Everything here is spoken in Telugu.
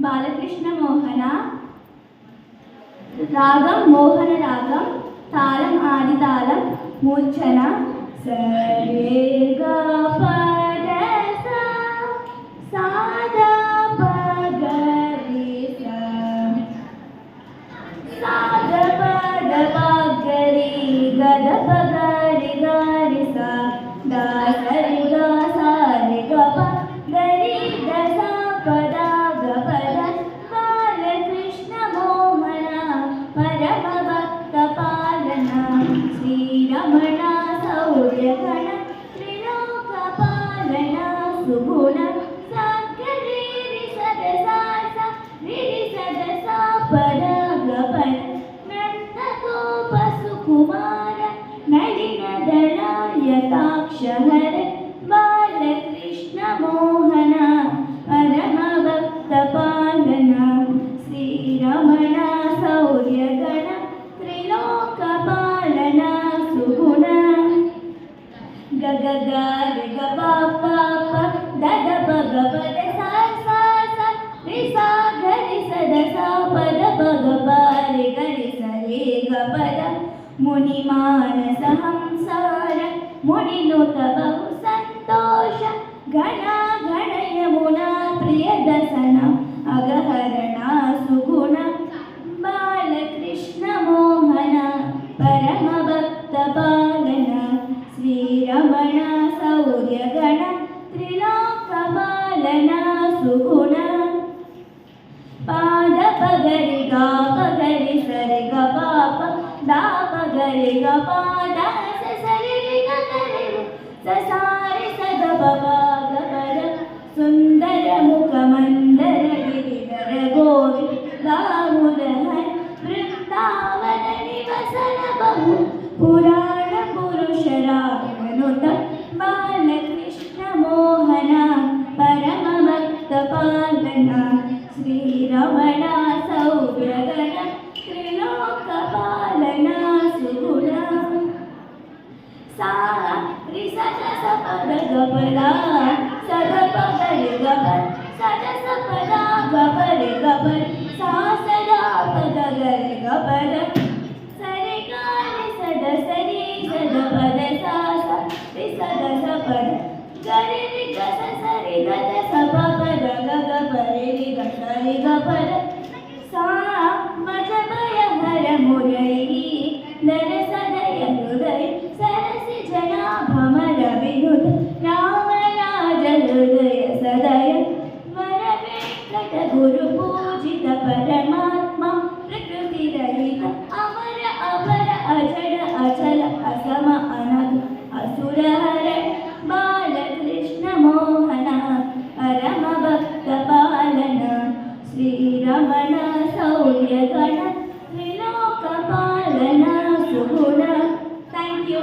బాలకృష్ణ మోహన రాగం మోహన రాగం తాళం ఆది తాళం మూర్ఛన సరే గ పద సా ద ప గ రి స సా ద ప ద ప గ రి గ ద ప గ రి గ రి స ద స రి గ స రి గ ప గ రి ద స ప ద గ ప ద బాలకృష్ణ మోహన పరమ భక్త పాలన శ్రీరమణ సౌర్యగణ త్రిలోక పాలన సుగుణ సాగరేరి సదసాస రిరి సదస పద గ పద నందగోప సుకుమార నళిన దళాయతాక్షహర బాలకృష్ణ మోహన పరమ భక్త పాలన శ్రీరమణ సౌర్యగణ త్రిలోక పాలన సుగుణ గ గ గ రి గ ప ప ప ద ద ప గ ప ద స స స రి స గ రి స ద స ప ద ప గ ప రి గ రి స రి గ ప ద ముని మానస హంసార మునినుత బహు సంతోష గణ గణ యమునా ప్రియదసన అగహరణ సుగుణ బాలకృష్ణ మోహన పరమ భక్త పాలన శ్రీరమణ సౌర్యగణ త్రిలోక పాలన సుగుణ పాద పగరి గా పగరి సరి గ పాప దా పగరి గ పాద సరి గ గరి ససారి సద పగ గర సుందర ముఖ మందర గిరిధర గోవి దాముదహ బృందావన నివసన బహు పురాణ పురుషరానుత బాలకృష్ణ మోహన పరమ భక్త పాలన శ్రీరమణ సౌర్యగణ త్రిలోక పాలన సుగుణ సా రి స ద స ప ద గ ప ద స ద ప గ రి గ ప స ద స ప ద గ ప రి గ ప సా స ద ప ద గ రి గ ప ద స రి గ రి స ద స రి స ద ప ద స స రి స ద స ప ద గ రి రి గ స స రి గ ద స ప ప ద గ గ ప రి రి గ స రి గ ప ద సా మజ భయ హర మురళి నర సదయ హృదయ సరసి జనా భమర వినుత రామ రాజ హృదయ సదయ వర వెంకట గురు పూజిత పరమాత్మ ప్రకృతి రహిత అమర అపర అజడ అచల అసమ అనఘ అసుర హర బాలకృష్ణ మోహన పరమ భక్త పాలన శ్రీరమణ సౌర్యగణ త్రిలోక పాలన సుగుణ. Thank you.